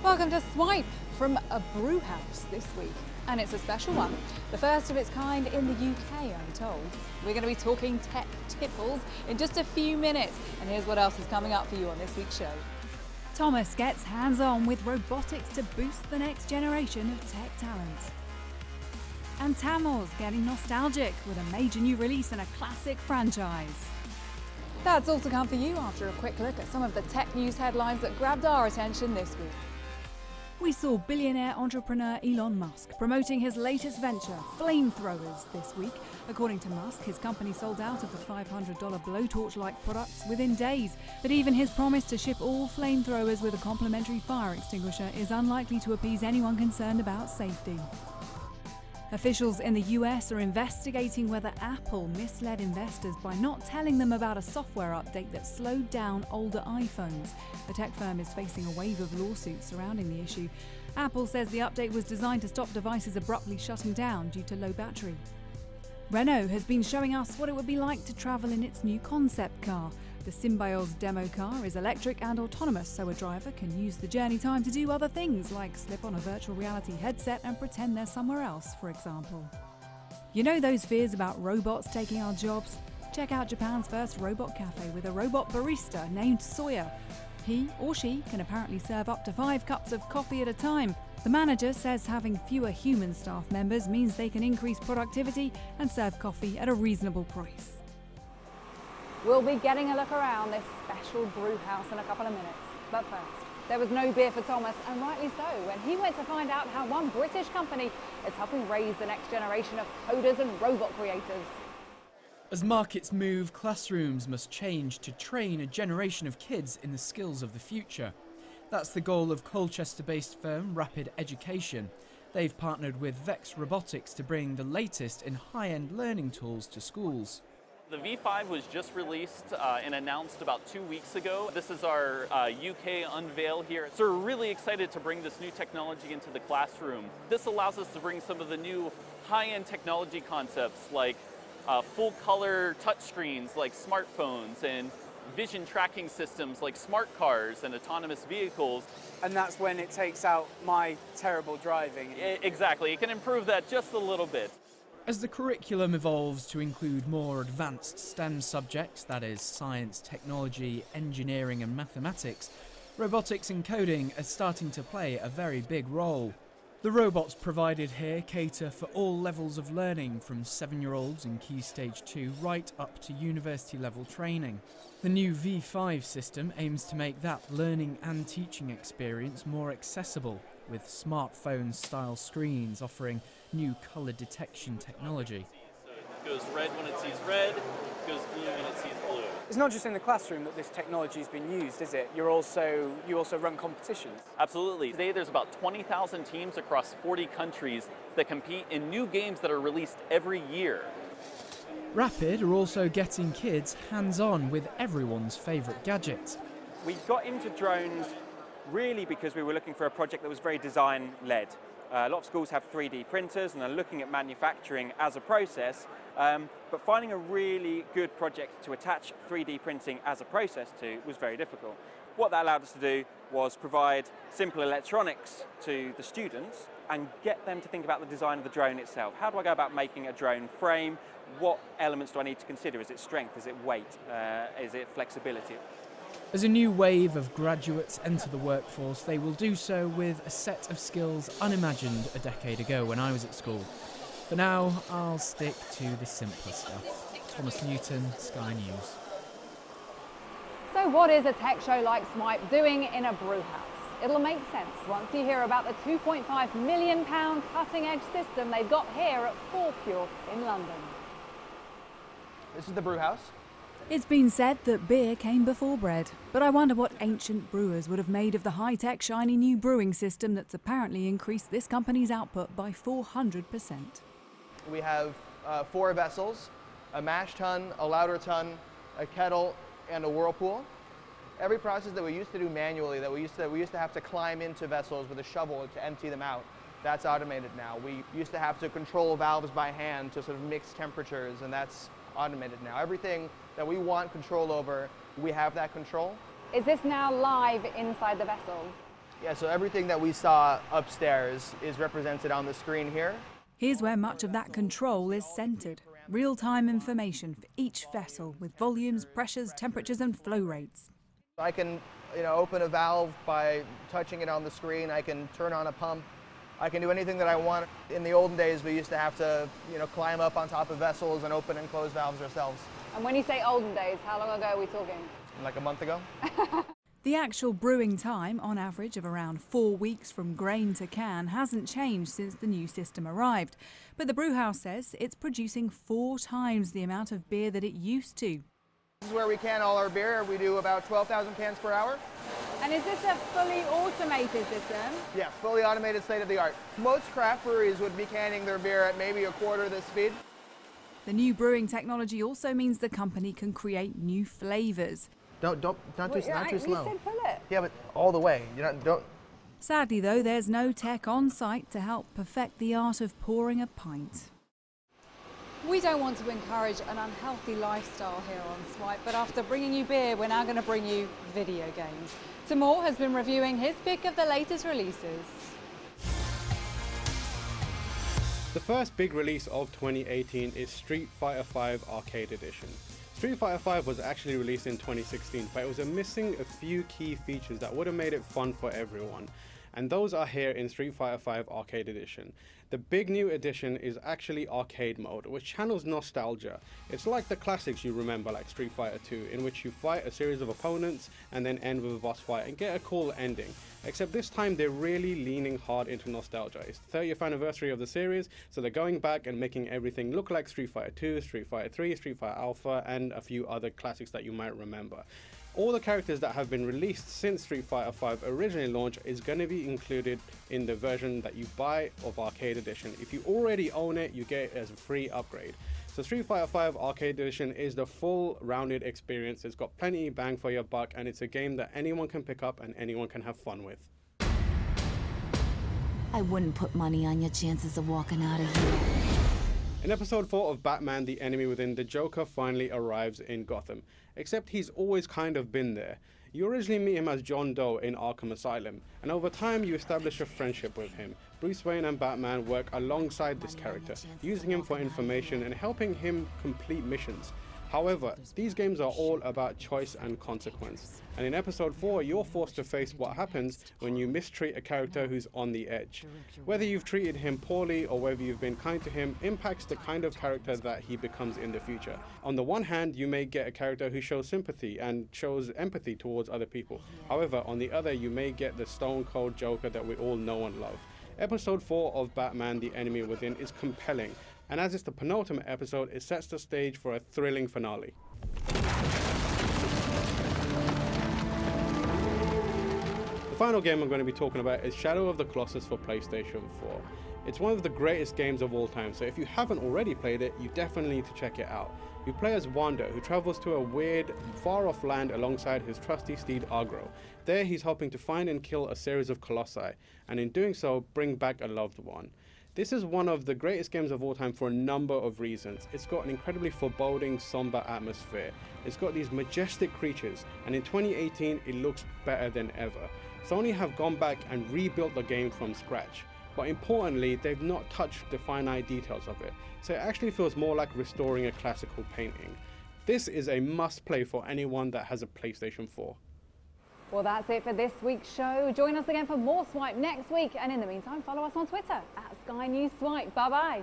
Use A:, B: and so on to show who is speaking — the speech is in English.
A: Welcome to Swipe from a brew house this week, and it's a special one, the first of its kind in the UK, I'm told. We're going to be talking tech tipples in just a few minutes, and here's what else is coming up for you on this week's show.
B: Thomas gets hands-on with robotics to boost the next generation of tech talent. And Tamoor's getting nostalgic with a major new release and a classic franchise.
A: That's all to come for you after a quick look at some of the tech news headlines that grabbed our attention this week.
B: We saw billionaire entrepreneur Elon Musk promoting his latest venture, flamethrowers, this week. According to Musk, his company sold out of the $500 blowtorch-like products within days. But even his promise to ship all flamethrowers with a complimentary fire extinguisher is unlikely to appease anyone concerned about safety. Officials in the US are investigating whether Apple misled investors by not telling them about a software update that slowed down older iPhones. The tech firm is facing a wave of lawsuits surrounding the issue. Apple says the update was designed to stop devices abruptly shutting down due to low battery. Renault has been showing us what it would be like to travel in its new concept car. The Symbioz demo car is electric and autonomous, so a driver can use the journey time to do other things like slip on a virtual reality headset and pretend they're somewhere else, for example. You know those fears about robots taking our jobs? Check out Japan's first robot cafe with a robot barista named Sawyer. He or she can apparently serve up to 5 cups of coffee at a time. The manager says having fewer human staff members means they can increase productivity and serve coffee at a reasonable price.
A: We'll be getting a look around this special brew house in a couple of minutes. But first, there was no beer for Thomas, and rightly so, when he went to find out how one British company is helping raise the next generation of coders and robot creators.
C: As markets move, classrooms must change to train a generation of kids in the skills of the future. That's the goal of Colchester-based firm Rapid Education. They've partnered with Vex Robotics to bring the latest in high-end learning tools to schools.
D: The V5 was just released and announced about 2 weeks ago. This is our UK unveil here. So we're really excited to bring this new technology into the classroom. This allows us to bring some of the new high-end technology concepts like full-color touchscreens like smartphones and vision tracking systems like smart cars and autonomous vehicles.
E: And that's when it takes out my terrible driving.
D: Exactly, it can improve that just a little bit.
C: As the curriculum evolves to include more advanced STEM subjects, that is science, technology, engineering and mathematics, robotics and coding are starting to play a very big role. The robots provided here cater for all levels of learning, from 7-year-olds in Key Stage 2 right up to university-level training. The new V5 system aims to make that learning and teaching experience more accessible, with smartphone-style screens offering new colour detection technology.
D: It goes red when it sees red, it goes blue when it sees blue.
E: It's not just in the classroom that this technology has been used, is it? You also run competitions.
D: Absolutely. Today there's about 20,000 teams across 40 countries that compete in new games that are released every year.
C: Rapid are also getting kids hands-on with everyone's favourite gadget.
F: We got into drones really because we were looking for a project that was very design-led. A lot of schools have 3D printers and are looking at manufacturing as a process, but finding a really good project to attach 3D printing as a process to was very difficult. What that allowed us to do was provide simple electronics to the students and get them to think about the design of the drone itself. How do I go about making a drone frame? What elements do I need to consider? Is it strength? Is it weight? Is it flexibility?
C: As a new wave of graduates enter the workforce, they will do so with a set of skills unimagined a decade ago when I was at school. For now, I'll stick to the simpler stuff. Thomas Newton, Sky News.
A: So what is a tech show like Swipe doing in a brew house? It'll make sense once you hear about the £2.5 million cutting-edge system they've got here at 4Pure in London.
G: This is the brew house.
B: It's been said that beer came before bread, but I wonder what ancient brewers would have made of the high-tech, shiny new brewing system that's apparently increased this company's output by 400%.
G: We have 4 vessels, a mash tun, a lauter tun, a kettle, and a whirlpool. Every process that we used to do manually, that we used to have to climb into vessels with a shovel to empty them out, that's automated now. We used to have to control valves by hand to sort of mix temperatures, and that's automated now. Everything that we want control over, we have that control.
A: Is this now live inside the vessels?
G: Yeah, so everything that we saw upstairs is represented on the screen here.
B: Here's where much of that control is centred. Real-time information for each vessel with volumes, pressures, temperatures and flow rates.
G: I can open a valve by touching it on the screen. I can turn on a pump. I can do anything that I want. In the olden days, we used to have to climb up on top of vessels and open and close valves ourselves.
A: And when you say olden days, how long ago are we talking?
G: Like a month ago.
B: The actual brewing time, on average of around 4 weeks from grain to can, hasn't changed since the new system arrived. But the brewhouse says it's producing 4 times the amount of beer that it used to.
G: This is where we can all our beer. We do about 12,000 cans per hour.
A: And is this a fully automated system?
G: Yeah, fully automated, state of the art. Most craft breweries would be canning their beer at maybe a quarter this speed.
B: The new brewing technology also means the company can create new flavours.
G: Not too slow.
A: You said pull it.
G: Yeah, but all the way. Don't.
B: Sadly, though, there's no tech on site to help perfect the art of pouring a pint.
A: We don't want to encourage an unhealthy lifestyle here on Swipe, but after bringing you beer, we're now going to bring you video games. Tamoor has been reviewing his pick of the latest releases.
H: The first big release of 2018 is Street Fighter V Arcade Edition. Street Fighter V was actually released in 2016, but it was missing a few key features that would have made it fun for everyone. And those are here in Street Fighter V Arcade Edition. The big new addition is actually arcade mode, which channels nostalgia. It's like the classics you remember, like Street Fighter 2, in which you fight a series of opponents and then end with a boss fight and get a cool ending. Except this time they're really leaning hard into nostalgia. It's the 30th anniversary of the series, so they're going back and making everything look like Street Fighter 2, Street Fighter 3, Street Fighter Alpha, and a few other classics that you might remember. All the characters that have been released since Street Fighter V originally launched is going to be included in the version that you buy of Arcade Edition. If you already own it, you get it as a free upgrade. So Street Fighter V Arcade Edition is the full rounded experience. It's got plenty bang for your buck, and it's a game that anyone can pick up and anyone can have fun with.
I: I wouldn't put money on your chances of walking out of here.
H: In episode 4 of Batman: The Enemy Within, the Joker finally arrives in Gotham, except he's always kind of been there. You originally meet him as John Doe in Arkham Asylum, and over time you establish a friendship with him. Bruce Wayne and Batman work alongside this character, using him for information and helping him complete missions. However, these games are all about choice and consequence, and in episode 4 you're forced to face what happens when you mistreat a character who's on the edge. Whether you've treated him poorly or whether you've been kind to him impacts the kind of character that he becomes in the future. On the one hand, you may get a character who shows sympathy and shows empathy towards other people. However, on the other, you may get the stone cold Joker that we all know and love. Episode 4 of Batman: The Enemy Within is compelling, and as it's the penultimate episode, it sets the stage for a thrilling finale. The final game I'm going to be talking about is Shadow of the Colossus for PlayStation 4. It's one of the greatest games of all time, so if you haven't already played it, you definitely need to check it out. You play as Wanda, who travels to a weird, far-off land alongside his trusty steed Agro. There he's hoping to find and kill a series of colossi, and in doing so, bring back a loved one. This is one of the greatest games of all time for a number of reasons. It's got an incredibly foreboding, somber atmosphere. It's got these majestic creatures, and in 2018 it looks better than ever. Sony have gone back and rebuilt the game from scratch. But importantly, they've not touched the finite details of it, so it actually feels more like restoring a classical painting. This is a must-play for anyone that has a PlayStation 4.
A: Well, that's it for this week's show. Join us again for more Swipe next week, and in the meantime, follow us on Twitter @Sky News Swipe. Bye-bye.